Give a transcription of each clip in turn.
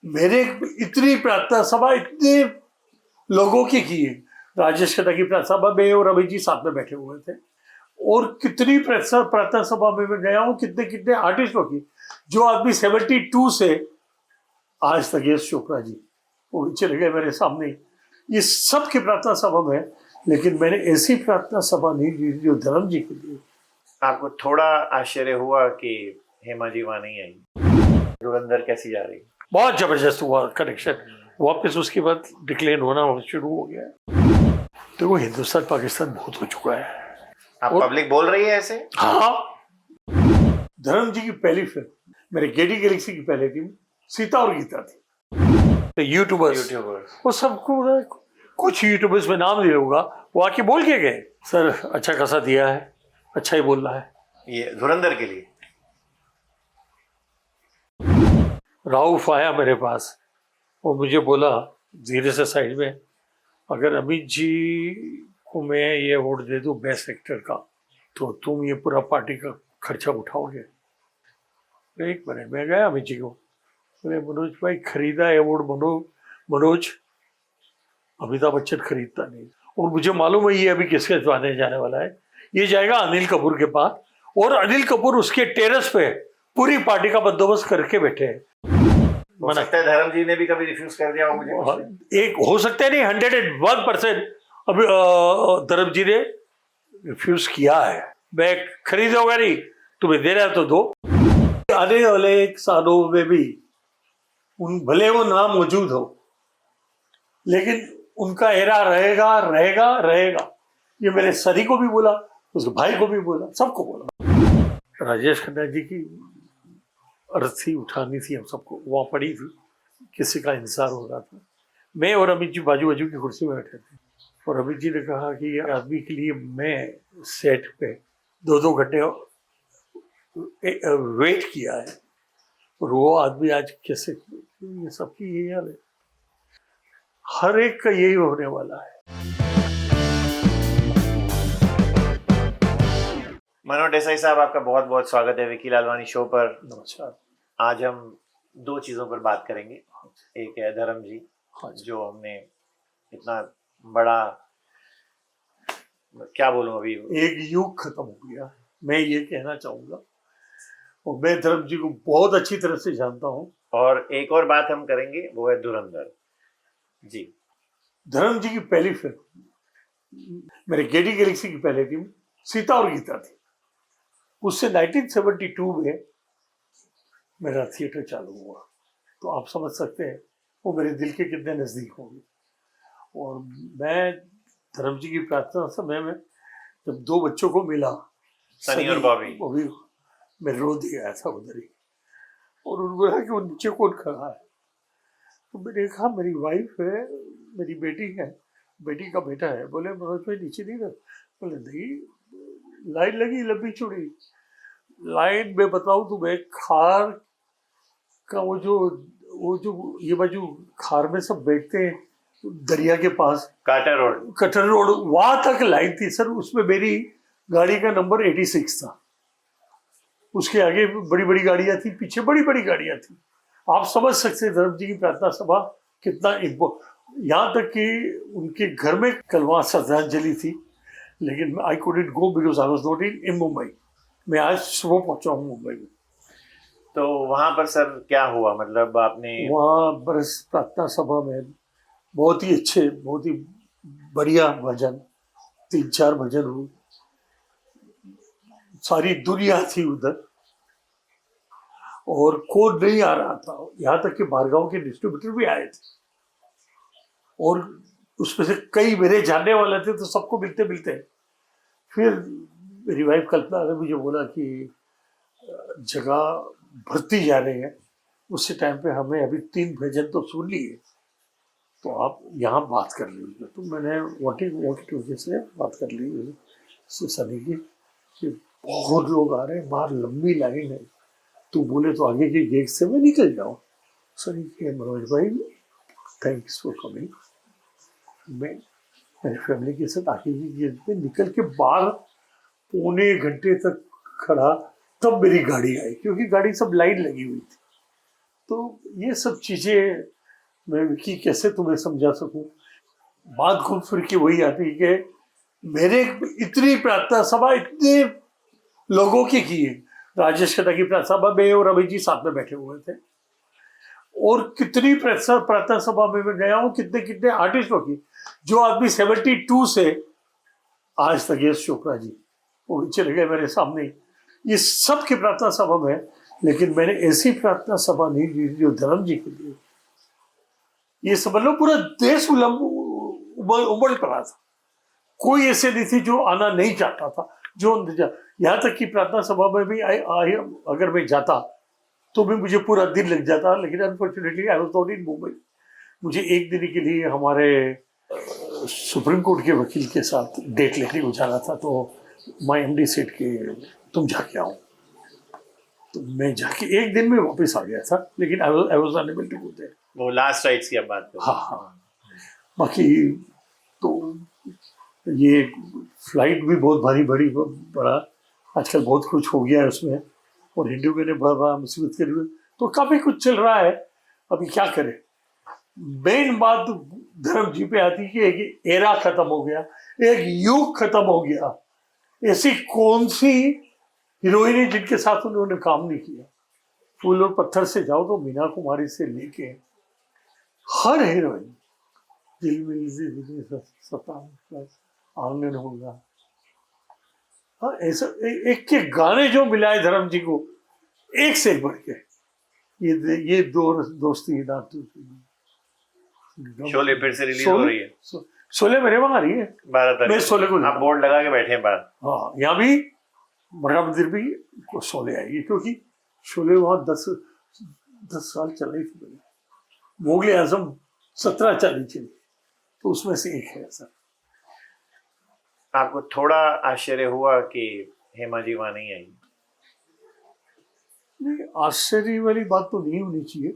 मेरे इतनी प्रार्थना सभा इतने लोगों की है। राजेश खन्ना की प्रार्थना सभा में और अभी जी साथ में बैठे हुए थे, और कितनी प्रार्थना सभा में मैं गया हूँ, कितने कितने आर्टिस्टों की। जो आदमी 72 से आज तक, यश चोपड़ा जी वो भी चले गए मेरे सामने, ये सब की प्रार्थना सभा में, लेकिन मैंने ऐसी प्रार्थना सभा नहीं की जो धर्म जी के लिए। आपको थोड़ा आश्चर्य हुआ कि हेमा जी वहां नहीं आई? धुरंधर कैसी जा रही? बहुत जबरदस्त हुआ कनेक्शन, वापस उसके बाद डिक्लेन होना शुरू हो गया। देखो हिंदुस्तान पाकिस्तान बहुत हो चुका है। आप पब्लिक बोल रही है ऐसे? हाँ, धर्म जी की पहली फिल्म मेरे गेडी गैलेक्सी की पहली टीम सीता और गीता थी। तो यूट्यूबर्स वो सबको, कुछ यूट्यूबर्स में नाम नहीं लूंगा, वो आके बोल के गए सर अच्छा खासा दिया है, अच्छा ही बोल रहा है। ये धुरंधर के लिए राउफ आया मेरे पास और मुझे बोला धीरे से साइड में, अगर अमित जी को मैं ये अवार्ड दे दूं बेस्ट एक्टर का, तो तुम ये पूरा पार्टी का खर्चा उठाओगे? एक मिनट में गया अमित जी को, बोले मनोज भाई खरीदा अवार्ड मनोज, अमिताभ बच्चन खरीदता नहीं। और मुझे मालूम है ये अभी किसके पास जाने वाला है, ये जाएगा अनिल कपूर के पास, और अनिल कपूर उसके टेरेस पे पूरी पार्टी का बंदोबस्त करके बैठे हैं। हो सकता है धर्म जी ने भी कभी रिफ्यूज कर दिया हो मुझे। एक हो सकता है, नहीं 101% अभी धर्म जी ने रिफ्यूज किया है। मैं खरीदूंगा नहीं, तुम्हें दे रहा है तो दो। आने वाले एक सालों में भी भले वो नाम मौजूद हो, लेकिन उनका एरा रहेगा रहेगा रहेगा। ये मेरे सरी को भी बोला, उसके भाई को भी बोला, सबको बोला। राजेश खन्ना जी की अर्थी उठानी थी, हम सबको वहाँ पड़ी थी, किसी का इंतजार हो रहा था। मैं और अमित जी बाजू बाजू की कुर्सी में बैठे थे, और अमित जी ने कहा कि ये आदमी के लिए मैं सेट पे 2-2 घंटे वेट किया है, और वो आदमी आज कैसे, ये सबकी यही हाल है, हर एक का यही होने वाला है। मनोज देसाई साहब, आपका बहुत बहुत स्वागत है विकी लालवानी शो पर। नमस्कार। आज हम 2 चीजों पर बात करेंगे। एक है धर्म जी, जो हमने इतना बड़ा, क्या बोलूं, अभी एक युग खत्म हो गया, मैं ये कहना चाहूंगा, और मैं धर्म जी को बहुत अच्छी तरह से जानता हूँ। और एक और बात हम करेंगे, वो है धुरंधर जी। धर्म जी की पहली फिल्म मेरे गेडी गैलेक्सी की पहली टीम सीता और गीता थी। उससे 1972 में मेरा थिएटर चालू हुआ, तो आप समझ सकते हैं वो मेरे दिल के कितने नजदीक होंगे। और मैं धर्म जी की प्रार्थना समय में जब 2 बच्चों को मिला, सनी और बॉबी, वो भी मैं रो दिया था उधर ही। और उन्होंने कहा कि वो नीचे कौन खड़ा है, तो मैंने कहा मेरी वाइफ है, मेरी बेटी है, बेटी का बेटा है। बोले मनोज भाई नीचे नहीं रख। बोले नहीं, लाइन लगी लंबी चौड़ी लाइन में, बताऊं तुम्हें, खार का वो जो ये बाजू खार में सब बैठते हैं दरिया के पास, कटर रोड वहां तक लाइन थी सर। उसमें मेरी गाड़ी का नंबर 86 था, उसके आगे बड़ी बड़ी गाड़ियां थी, पीछे बड़ी बड़ी गाड़ियां थी। आप समझ सकते हैं धर्म जी की प्रार्थना सभा कितना, यहाँ तक कि उनके घर में कल वहाँ श्रद्धांजलि थी, लेकिन I couldn't go because I was not in Mumbai. मैं आज सुबह पहुंचा हूँ मुंबई में। तो वहां पर सर क्या हुआ, मतलब आपने वहाँ बरस प्रार्थना सभा में बहुत ही अच्छे, बहुत ही बढ़िया भजन, 3-4 भजन हुए, सारी दुनिया थी उधर, और कोई नहीं आ रहा था, यहाँ तक कि बारगांव के डिस्ट्रीब्यूटर भी आए थे, और उसमें से कई मेरे जानने वाले थे, तो सबको मिलते मिलते फिर मेरी वाइफ कल्पना ने मुझे बोला कि जगह भरती जा रही है, उसी टाइम पे हमें अभी 3 भजन तो सुन लिए, तो आप यहाँ बात कर लीजिए। तो मैंने वोटी से बात कर ली सनी की कि बहुत लोग आ रहे हैं, बाहर लंबी लाइन है, तू बोले तो आगे के गेट से मैं निकल जाऊँ। सनी के मनोज भाई थैंक्स फॉर कमिंग। मैं मेरी फैमिली के साथ आगे की गेट पे निकल के बाहर 1.25 घंटे तक खड़ा, तब मेरी गाड़ी आई, क्योंकि गाड़ी सब लाइन लगी हुई थी। तो ये सब चीजें मैं विकी कैसे तुम्हें समझा सकूं। बात घूम फिर के वही आती है कि मेरे इतनी प्रार्थना सभा इतने लोगों की है। राजेश खन्ना की प्रार्थना सभा में और अभय जी साथ में बैठे हुए थे, और कितनी प्रार्थना सभा में मैं गया हूँ, कितने कितने आर्टिस्टों की। जो आदमी 72 से आज तक, यश चोपड़ा जी वो भी चले गए मेरे सामने, ये सब की प्रार्थना सभा में, लेकिन मैंने ऐसी प्रार्थना सभा नहीं दी जो धर्म जी के लिए। ये समझ लो पूरा देश उमड़ पड़ा था, कोई ऐसे नहीं थी जो आना नहीं चाहता था। जो यहाँ तक कि प्रार्थना सभा में भी अगर मैं जाता तो भी मुझे पूरा दिन लग जाता, लेकिन unfortunately I was not in Mumbai. मुझे एक दिन के लिए हमारे सुप्रीम कोर्ट के वकील के साथ डेट लेने को जाना था, तो माई एमडी सेठ के तुम जाके आओ, तो मैं जाके एक दिन में वापस आ गया था, लेकिन I was unable to go there. वो लास्ट राइड्स की अब बात करें। हाँ हाँ, बाकी तो ये फ्लाइट भी बहुत भारी बड़ा आजकल बहुत कुछ हो गया है उसमें, और हिंदू ने बड़ा मुसीबत के लिए तो काफी कुछ चल रहा है। अभी क्या करें, मेन बात धर्म जी पे आती है कि एक एरा खत्म हो गया, एक युग खत्म हो गया। ऐसी कौन सी हीरोइन है जिनके साथ उन्होंने काम नहीं किया। फूल और पत्थर से जाओ तो मीना कुमारी से लेके हर हीरोइन, दिल में सता आंगन होगा, हाँ ऐसा एक के गाने जो मिलाए धर्म जी को, एक से बढ़ के। ये दोस्ती ना तू शोले फिर से रिलीज हो रही है। शोले मेरे वहां आ रही है 12 तारीख। मैं शोले को आप बोर्ड लगा के बैठे हैं बाहर। हाँ, यहाँ भी मरना मंदिर भी को शोले आएगी, क्योंकि शोले वहां 10 साल चल रही थी। मुगले आजम 17 चली चली, तो उसमें से एक है सर। आपको थोड़ा आश्चर्य हुआ कि हेमा जी वहां नहीं आई? नहीं, आश्चर्य वाली बात तो नहीं होनी चाहिए।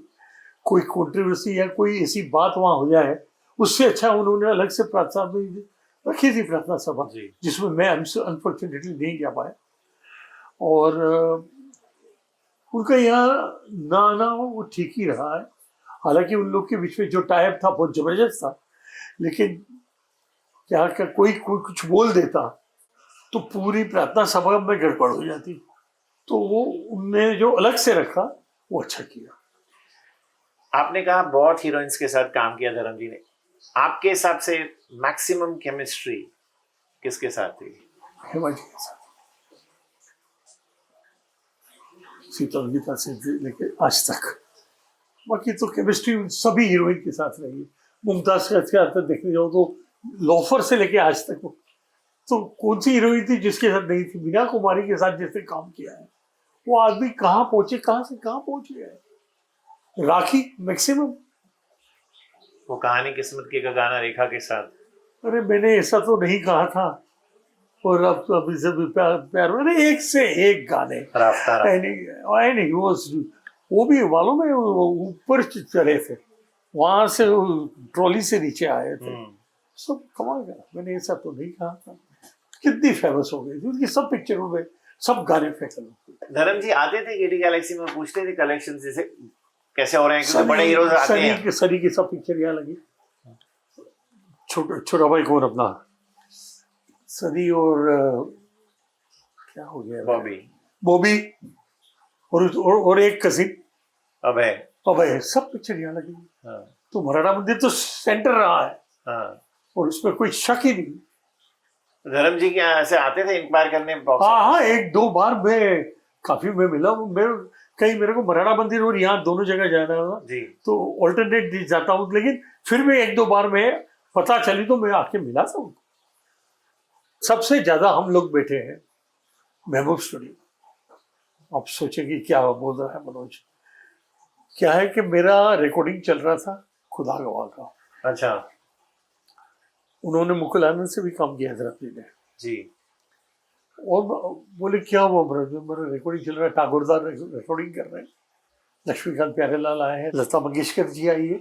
कोई कंट्रोवर्सी या कोई ऐसी बात वहां हो जाए, उससे अच्छा उन्होंने अलग से प्रार्थना भी रखी थी, प्रार्थना सभा, जिसमें मैं अनफॉर्चुनेटली नहीं जा पाया। और उनका यहाँ ना आना वो ठीक ही रहा है। हालांकि उन लोग के बीच में जो टाइप था बहुत जबरदस्त था, लेकिन क्या कोई कुछ बोल देता तो पूरी प्रार्थना सभा में गड़बड़ हो जाती। तो वो उनने जो अलग से रखा वो अच्छा किया। आपने कहा बहुत हीरोइंस के साथ काम किया धर्म जी ने, आपके हिसाब से मैक्सिमम केमिस्ट्री किसके साथ थी? हेमा जी के साथ, शीतल गीता से लेके आज तक। बाकी तो केमिस्ट्री सभी हीरोइन के साथ रही। मुमताज का देखने जाओ तो लोफर से लेके आज तक, तो कौन सी हीरोइन थी जिसके साथ नहीं थी? मीना कुमारी के साथ जिसने काम किया है वो आदमी कहाँ पहुंचे, कहाँ से कहाँ पहुंच गया है। राखी मैक्सिमम, वो कहानी किस्मत की का गाना रेखा के साथ। अरे मैंने ऐसा तो नहीं कहा था, और अब तो अभी से भी प्यार अरे एक से एक गाने। नहीं वो भी मालूम है, ऊपर चढ़े थे, वहां से ट्रॉली से नीचे आए थे, सब कमाल का। मैंने ऐसा तो नहीं कहा था। कितनी फेमस हो गई थी उनकी सब पिक्चरों में, सब गाने फेमस। धर्म जी आते थे केटी गैलेक्सी में, पूछते थे कलेक्शन से कैसे हो रहे हैं, क्योंकि बड़े हीरोज आते हैं। सनी की सब पिक्चर यहाँ लगी। छोटा भाई कौन अपना, सनी और क्या हो गया, बॉबी और एक कजिन अभय, सब पिक्चर यहाँ लगी। तो मराठा मंदिर तो सेंटर रहा है, और उसमें कोई शक ही नहीं। धर्म जी के यहाँ ऐसे आते थे इंक्वायर करने? हाँ, 1-2 बार मैं काफी में मिला। कहीं मेरे को मराठा मंदिर और यहाँ दोनों जगह जाना है जी, तो ऑल्टरनेट जाता हूँ, लेकिन फिर भी 1-2 बार में पता चली तो मैं आके मिला था उनको। सबसे ज्यादा हम लोग बैठे हैं महबूब स्टूडियो। आप सोचेंगे क्या बोल रहा है मनोज। क्या है कि मेरा रिकॉर्डिंग चल रहा था खुदा गवाह का। अच्छा। उन्होंने मुकुल आनंद से भी काम किया धर्म जी ने जी, और बोले क्या हुआ मेरा रिकॉर्डिंग चल रहा है, ठाकुरदार रिकॉर्डिंग कर रहे हैं, लक्ष्मीकांत प्यारेलाल आए हैं, लता मंगेशकर जी आई है।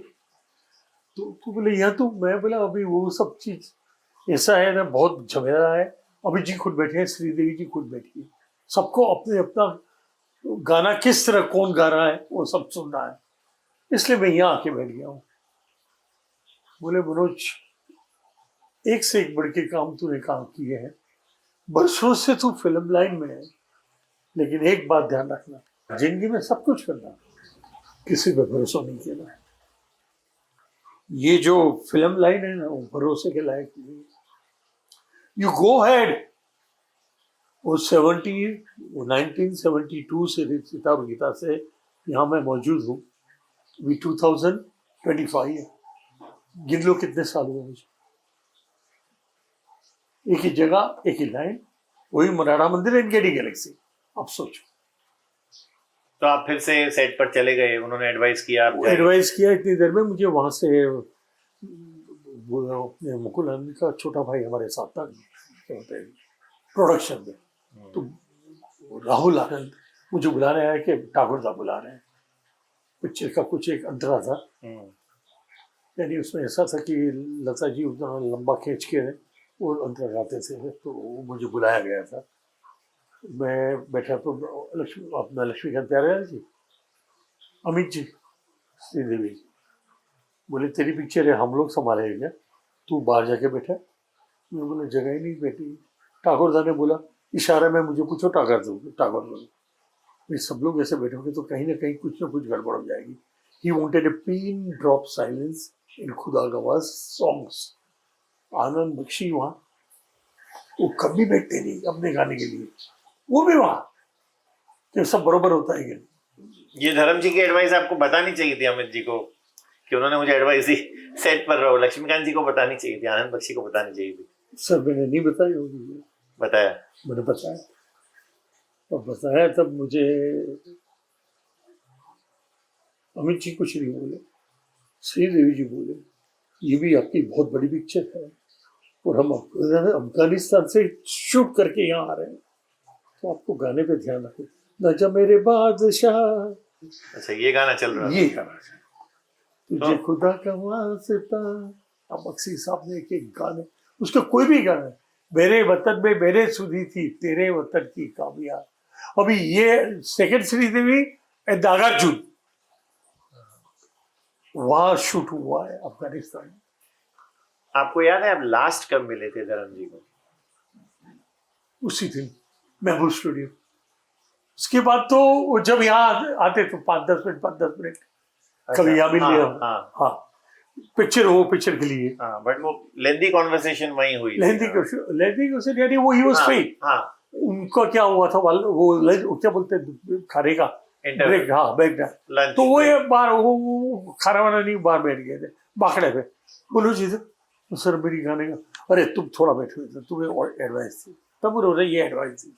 तो बोले यहाँ तो मैं बोला अभी वो सब चीज ऐसा है ना, बहुत झमेला है। अभी जी खुद बैठे हैं, श्रीदेवी जी खुद बैठी है, सबको अपने अपना गाना किस तरह कौन गा रहा है वो सब सुनना है। इसलिए मैं यहाँ आके बैठ गया हूँ। बोले मनोज, एक से एक बढ़ के काम तूने काम किए हैं, बरसों से तू फिल्म लाइन में है, लेकिन एक बात ध्यान रखना, जिंदगी में सब कुछ करना, किसी पे भरोसा नहीं किया है। ये जो फिल्म लाइन है ना, वो भरोसे के लायक नहीं है। You go head. वो 1972 से सीता गीता से यहाँ मैं मौजूद हूँ। अभी 2025 है। गिन लो कितने साल हुए मुझे। एक ही जगह, एक ही लाइन, वही मराठा मंदिर एंड गेडी गैलेक्सी। अब सोचो। तो आप फिर से सेट पर चले गए, उन्होंने एडवाइस किया? आप एडवाइस किया इतनी देर में, मुझे वहां से अपने मुकुल आनंद का छोटा भाई हमारे साथ था, क्या होता है प्रोडक्शन में, तो राहुल आनंद मुझे बुला रहे हैं कि ठाकुर साहब बुला रहे हैं। पिक्चर का कुछ एक अंतरा था, यानी उसमें ऐसा था कि लता जी उतना लंबा खींच के वो अंतरा गाते थे, तो मुझे बुलाया गया था। मैं बैठा तो अपना लक्ष्मीकांत प्यारेलाल जी, अमित जी, श्रीदेवी जी बोले तेरी पिक्चर है, हम लोग संभालेंगे क्या, तू बाहर जाके बैठा। मैं बोला जगह ही नहीं बैठी। ठाकुर साहब ने बोला इशारे में मुझे पूछो ठाकुर बोले सब लोग ऐसे बैठोगे तो कहीं ना कहीं कुछ ना कुछ गड़बड़ हो जाएगी। He wanted a pin drop silence in खुदा गवाह सॉन्ग्स। आनंद बख्शी वहाँ, वो कभी बैठते नहीं अपने गाने के लिए, वो भी वहाँ, तो सब बरोबर होता है। ये धर्म जी की एडवाइस आपको बतानी चाहिए थी अमित जी को, कि उन्होंने मुझे एडवाइस दी सेट पर रहो। लक्ष्मीकांत जी को बतानी चाहिए थी, आनंद बख्शी को बतानी चाहिए थी। सर मैंने नहीं बताई होगी। बताया? मैंने बताया, और बताया तब मुझे अमित जी कुछ नहीं बोले, श्रीदेवी जी बोले ये भी आपकी बहुत बड़ी पिक्चर है और हम अफगानिस्तान से शूट करके यहाँ आ रहे हैं, तो आपको गाने पे ध्यान रखें। न जा मेरे बादशाह, अच्छा ये गाना चल रहा है, ये गाना तुझे खुदा का वास्ता। अब बख्शी साहब ने एक गाने, उसका कोई भी गाना, मेरे वतन में मेरे सुधी थी तेरे वतन की कामयाब। अभी ये सेकंड श्रीदेवी नागार्जुन वहां शूट हुआ है अफगानिस्तान में। आपको याद है आप लास्ट कब मिले थे धर्म जी को? उसी दिन महबूब स्टूडियो। उसके बाद तो वो जब यहाँ आते तो 5-10 मिनट कभी यहाँ मिल लिया। हाँ पिक्चर हो, पिक्चर के लिए। हाँ बट वो लेंदी कॉन्वर्सेशन वहीं हुई। लेंदी क्वेश्चन यानी वो ही वाज फ्री। उनका क्या हुआ था, वो क्या बोलते हैं खाने का ब्रेक, हाँ ब्रेक था, तो वो ये बाहर वो खाना वाना नहीं, बाहर बैठ गए थे बाखड़े पे। बोलो जी तो सर मेरी गाने का, अरे तुम थोड़ा बैठे थे, तुम्हें एडवाइस थी, तब उन्होंने ये एडवाइस दी।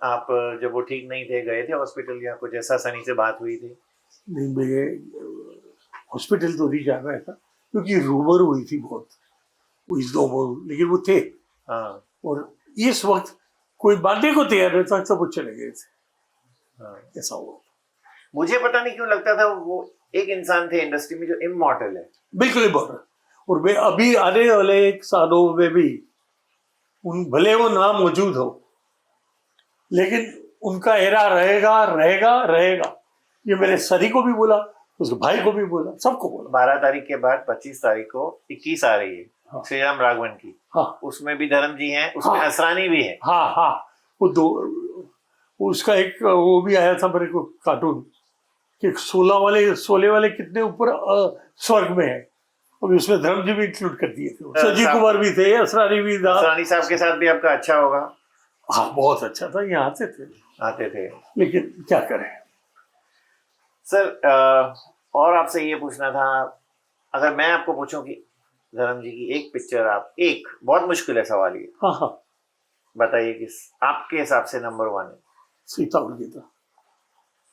आप जब वो ठीक नहीं थे गए थे हॉस्पिटल या कुछ ऐसा सनी से बात हुई थी? नहीं मैं हॉस्पिटल तो नहीं जा रहा था क्योंकि रूमर हुई थी बहुत, लेकिन वो थे। हाँ। और इस वक्त कोई बांधने को तैयार नहीं था, सब वो चले गए थे। हाँ। ऐसा हुआ। मुझे पता नहीं क्यों लगता था वो एक इंसान थे इंडस्ट्री में जो इमॉर्टल है। बिल्कुल इमॉर्टल। और मैं अभी आने वाले एक सालों में भी भले वो नाम मौजूद हो, लेकिन उनका एरा रहेगा रहेगा रहेगा। ये मेरे सरी को भी बोला, उसके भाई को भी बोला, सबको बोला। 12 तारीख के बाद 25 तारीख को 21 आ रही है। हाँ। श्री राम राघवन की। हाँ। उसमें भी धर्म जी हैं, उसमें हाँ। असरानी भी है। हाँ हाँ वो दो, उसका एक वो भी आया था मेरे को कार्टून कि 16 वाले कितने ऊपर स्वर्ग में है, अभी उसमें धर्म जी भी इंक्लूड कर दिए थे। संजीव कुमार भी थे, असरानी भी था। असरानी साहब के साथ भी आपका अच्छा होगा? हाँ बहुत अच्छा था, यहाँ आते थे, लेकिन क्या करें सर। और आपसे ये पूछना था, अगर मैं आपको पूछूं कि धर्म जी की एक पिक्चर, आप एक बहुत मुश्किल है सवाल ये, हाँ हाँ बताइए किस आपके हिसाब से नंबर 1 है? सीता और गीता,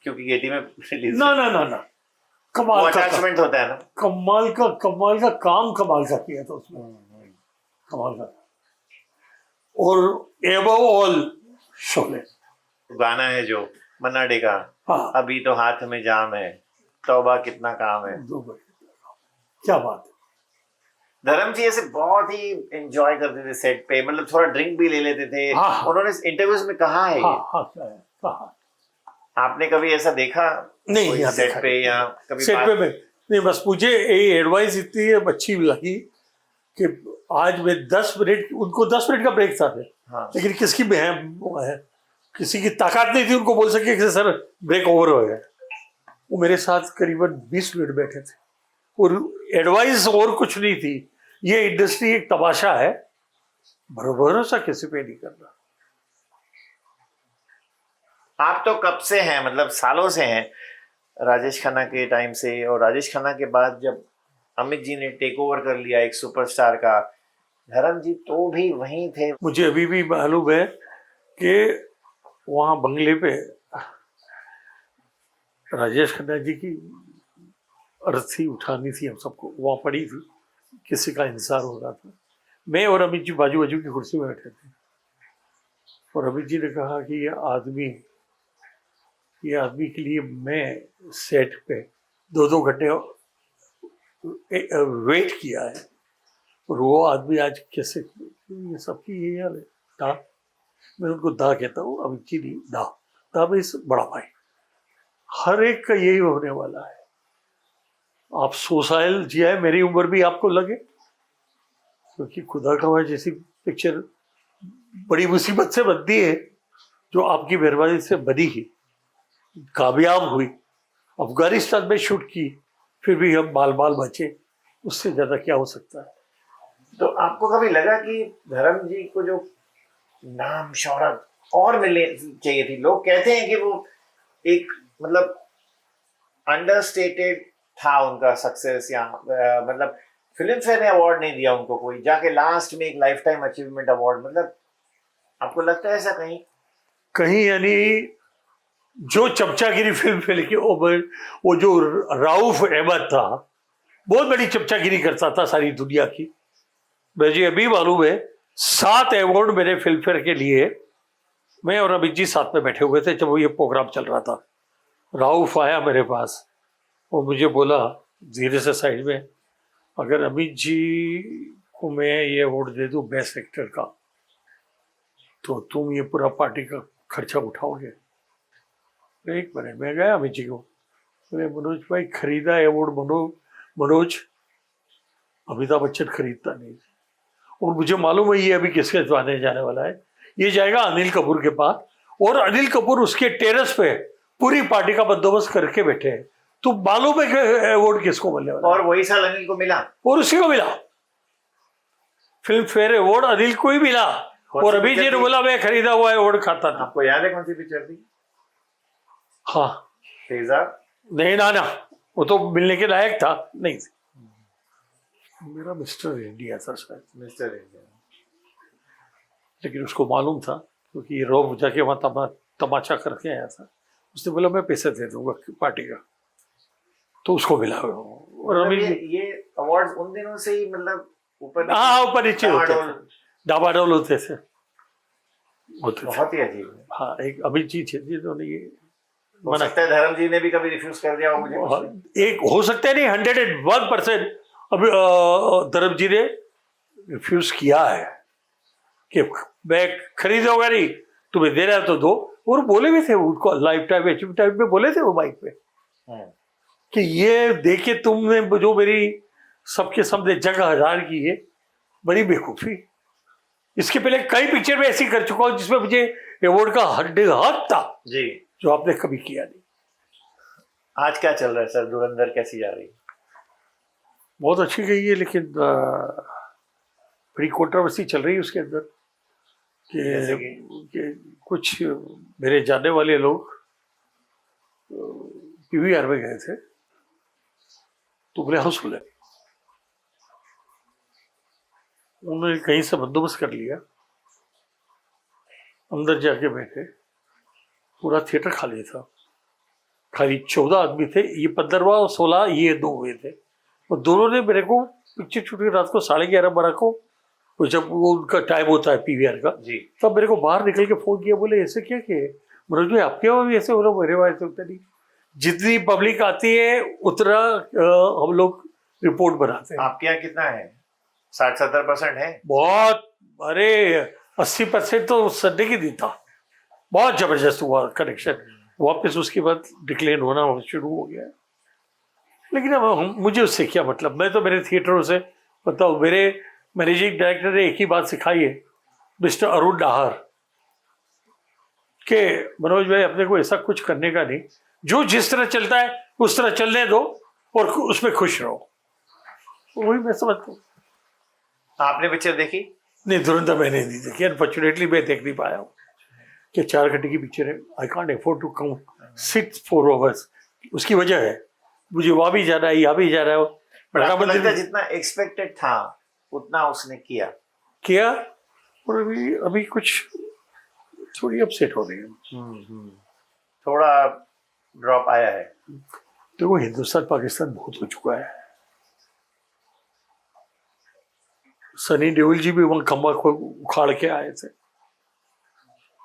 क्योंकि गेटी में रिलीज ना कमाल का अटैचमेंट होता है ना, कमाल का काम कमाल का किया था उसमें, कमाल का। और एबव ऑल शोले गाना है जो मन्ना डे का, हाँ। अभी तो हाथ में जाम है, तौबा कितना काम है। क्या बात है। धर्म जी ऐसे बहुत ही एंजॉय करते थे सेट पे, मतलब थोड़ा ड्रिंक भी ले लेते थे। हाँ। उन्होंने इंटरव्यूज में कहा है। हाँ, कहा। आपने कभी ऐसा देखा? नहीं कोई यहाँ सेट देखा पे नहीं। या कभी सेट पे बात? नहीं, बस मुझे ये एडवाइस इतनी अच्छी लगी कि आज मैं 10 मिनट, उनको 10 मिनट का ब्रेक था फिर, हाँ लेकिन किसकी वो है, किसी की ताकत नहीं थी उनको बोल सके कि सर ब्रेक ओवर हो गया। वो मेरे साथ करीबन 20 मिनट बैठे थे और एडवाइस और कुछ नहीं थी। ये इंडस्ट्री एक तमाशा है, भरोसा किसी पे नहीं करना। आप तो कब से हैं, मतलब सालों से हैं राजेश खन्ना के टाइम से, और राजेश खन्ना के बाद जब अमित जी ने टेक ओवर कर लिया एक सुपरस्टार का, धर्म जी तो भी वहीं थे। मुझे अभी भी मालूम है कि वहाँ बंगले पे राजेश खन्ना जी की अर्थी उठानी थी, हम सबको वहाँ पड़ी थी, किसी का इंतजार हो रहा था। मैं और अमित जी बाजू बाजू की कुर्सी में बैठे थे और अमित जी ने कहा कि ये आदमी के लिए मैं सेट पे 2-2 घंटे वेट किया है और वो आदमी आज कैसे, ये सबकी ये हाल है। दा, मैं उनको दा कहता हूँ, अमित जी नहीं, दा मीन्स बड़ा भाई। हर एक का यही होने वाला है। आप 100 साल जिया है, मेरी उम्र भी आपको लगे, क्योंकि खुदा का जैसी पिक्चर बड़ी मुसीबत से बनती है, जो आपकी मेहरबानी से बनी ही, कामयाब हुई, अफगानिस्तान में शूट की, फिर भी हम बाल बचे, उससे ज्यादा क्या हो सकता है। तो आपको कभी लगा कि धर्म जी को जो नाम शोहरत और मिलने चाहिए थी? लोग कहते हैं कि वो एक मतलब अंडरस्टेटेड था उनका सक्सेस, या मतलब फिल्म फेयर ने अवार्ड नहीं दिया उनको, कोई जाके लास्ट में एक लाइफ टाइम अचीवमेंट अवार्ड, मतलब आपको लगता है ऐसा कहीं? कहीं यानी जो चमचागिरी फिल्म फेयर की, वो जो राउफ अहमद था, बहुत बड़ी चमचागिरी करता था सारी दुनिया की। मुझे अभी मालूम है 7 अवार्ड मेरे फिल्म फेयर के लिए, मैं और अमित जी साथ में बैठे हुए थे जब ये प्रोग्राम चल रहा था। राउफ आया मेरे पास और मुझे बोला धीरे से साइड में, अगर अमित जी को मैं ये अवार्ड दे दूं बेस्ट एक्टर का, तो तुम ये पूरा पार्टी का खर्चा उठाओगे? एक मिनट में गया अमित जी को, बोले मनोज भाई खरीदा अवार्ड, मनोज अमिताभ बच्चन खरीदता नहीं, और मुझे मालूम है ये अभी किसके जाने वाला है, ये जाएगा अनिल कपूर के पास, और अनिल कपूर उसके टेरेस पे पूरी पार्टी का बंदोबस्त करके बैठे हैं। तो मालूम है कि अवार्ड किसको मिलने वाला, और वही साल अनिल को मिला, और उसी को मिला फिल्म फेयर अवार्ड, अनिल को ही मिला। और अभी जी ने बोला मैं खरीदा हुआ अवार्ड खाता था। आपको याद है कौन सी पिक्चर थी? हाँ तेजाब? नहीं ना, वो तो मिलने के लायक था नहीं, मेरा मिस्टर इंडिया था शायद, मिस्टर इंडिया। लेकिन उसको मालूम था क्योंकि रोब जाके वहाँ तमाचा करके आया था, उसने बोला मैं पैसे दे दूंगा पार्टी का, तो उसको मिला। और मतलब ये अवार्ड्स उन दिनों से ही मतलब ऊपर ऊपर नीचे होते थे, डाबाडोल होते थे। बहुत ही अजीब है। हाँ, एक अमित जी थे जिन्होंने ये हो सकता है धर्म जी ने भी कभी रिफ्यूज कर दिया हो मुझे, एक हो सकता है नहीं, 101% अभी धर्म जी ने रिफ्यूज किया है कि मैं खरीदूंगा नहीं, तुम्हें दे रहा तो दो। और बोले भी थे उनको लाइफ टाइम अचीवमेंट में, बोले थे वो माइक पे कि ये देखे तुमने जो मेरी सबके सामने जंग हजार की है, बड़ी बेवकूफी। इसके पहले कई पिक्चर में ऐसी कर चुका हूं जिसमें मुझे अवार्ड का हक था जी, जो आपने कभी किया नहीं। आज क्या चल रहा है सर? धुरंधर कैसी जा रही है? बहुत अच्छी गई है, लेकिन बड़ी कंट्रोवर्सी चल रही है उसके अंदर कि कुछ मेरे जानने वाले लोग पीवीआर में गए थे, तो बोले हाउसफुल है, उन्होंने कहीं से बंदोबस्त कर लिया, अंदर जाके बैठे, पूरा थिएटर खाली था, खाली 14 आदमी थे, ये 15वां और 16 ये 2 हुए थे। और दोनों ने मेरे को पिक्चर छूट के रात को 11:30-12 को, जब वो उनका टाइम होता है पीवीआर का, तब मेरे को बाहर निकल के फोन किया, बोले ऐसे क्या किए मनोज भाई, आपके वहाँ भी ऐसे हो रहा? मेरे वहाँ ऐसे होता नहीं, जितनी पब्लिक आती है उतना हम लोग रिपोर्ट बनाते हैं। आपके यहाँ कितना है? 60-70% है? बहुत, अरे 80% तो संडे के दिन था, बहुत जबरदस्त हुआ कनेक्शन। वापस उसके बाद डिक्लेन होना शुरू हो गया। लेकिन अब मुझे उससे क्या मतलब, मैं तो मेरे थिएटरों से बताओ, मेरे मैनेजिंग डायरेक्टर ने एक ही बात सिखाई है, मिस्टर अरुण डाहर, कि मनोज भाई अपने को ऐसा कुछ करने का नहीं, जो जिस तरह चलता है उस तरह चलने दो और उसमें खुश रहो। वही मैं समझता हूँ। आपने पिक्चर देखी? नहीं, धुरंधर मैंने नहीं देखी, अनफॉर्चुनेटली मैं देख नहीं पाया हूँ। कि 4 घंटे की पिक्चर है, I can't afford to come sit 4 hours। उसकी वजह है मुझे वहाँ भी जाना है, यहाँ भी जाना है। पर आपको लगता है जितना एक्सपेक्टेड था उतना उसने किया? और अभी कुछ थोड़ी अपसेट हो रही है। थोड़ा ड्रॉप आया है। देखो, हिंदुस्तान पाकिस्तान बहुत हो चुका है। सनी देओल जी भी वहाँ खंबा उखाड़ के आए थे,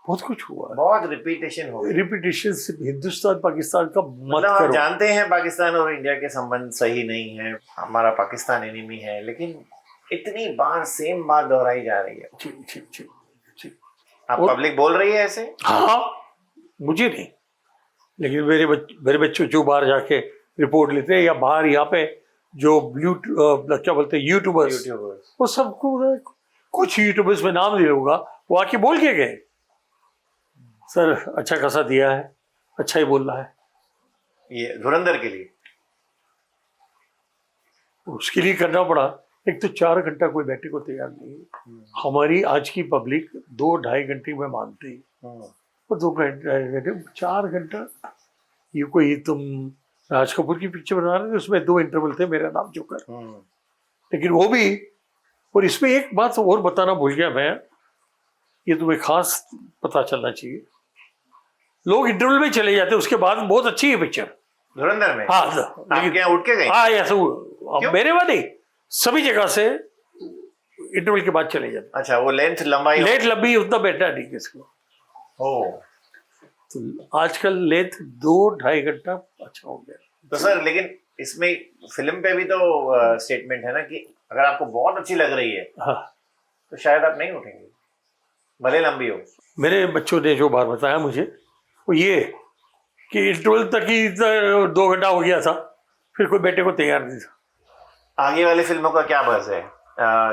बहुत कुछ हुआ है। बहुत रिपीटेशन हो गई। रिपीटेशन से हिंदुस्तान पाकिस्तान का मत मतलब आप करो। जानते हैं पाकिस्तान और इंडिया के संबंध सही नहीं है, हमारा पाकिस्तान एनिमी है, लेकिन इतनी बार सेम बात दोहराई जा रही है। ठीक। आप पब्लिक बोल रही है ऐसे? हाँ, मुझे नहीं, लेकिन मेरे बच्चों जो बाहर जाके रिपोर्ट लेते हैं, या बाहर यहाँ पे जो क्या बोलते हैं यूट्यूबर्स, वो सबको कुछ यूट्यूबर्स में नाम नहीं लूंगा, वो आके बोल के गए, सर अच्छा खासा दिया है, अच्छा ही बोल रहा है। ये धुरंधर के लिए उसके लिए करना पड़ा। एक तो 4 घंटा कोई बैठने को तैयार नहीं है। हमारी आज की पब्लिक 2-2.5 घंटे में मानती है, और 2 घंटे 4 घंटा। ये कोई तुम राज कपूर की पिक्चर बना रहे थे, उसमें 2 इंटरवल थे, मेरा नाम जोकर, लेकिन वो भी। और इसमें एक बात और बताना भूल गया मैं, ये तुम्हें खास पता चलना चाहिए। लोग इंटरवल में चले जाते, उसके बाद बहुत अच्छी है पिक्चर धुरंधर में। हाँ, लेकिन क्या उठ के गए? हाँ, ऐसा मेरे वाले सभी जगह से इंटरवल के बाद चले जाते। अच्छा, वो लेंथ लंबी उतना बेटर नहीं किसको। ओ, तो आजकल लेंथ 2-2.5 घंटा अच्छा हो गया। तो सर लेकिन इसमें फिल्म पे भी तो स्टेटमेंट है ना कि अगर आपको बहुत अच्छी लग रही है, हाँ, तो शायद आप नहीं उठेंगे, भले लंबी हो। मेरे बच्चों ने जो बात बताया मुझे, वो ये कि इंटरवल तक ही 2 घंटा हो गया था, फिर कोई बेटे को तैयार नहीं था। आगे वाली फिल्मों का क्या बज़ है?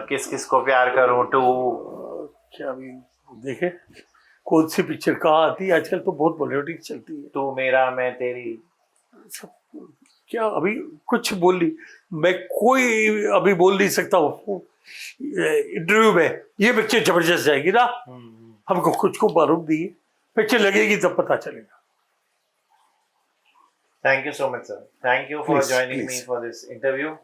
किस किस को प्यार करूं 2? क्या अभी देखे कौन सी पिक्चर कहाँ आती है आजकल, तो बहुत बॉलीवुड चलती है। तू मेरा मैं तेरी, सब क्या अभी कुछ बोल नहीं, मैं कोई अभी बोल नहीं सकता हूँ इंटरव्यू में ये पिक्चर जबरदस्त जाएगी ना, हमको कुछ को मालूम नहीं है, पिक्चर लगेगी तब पता चलेगा। Thank you so much, sir. Thank you for Please, joining please. me for this interview.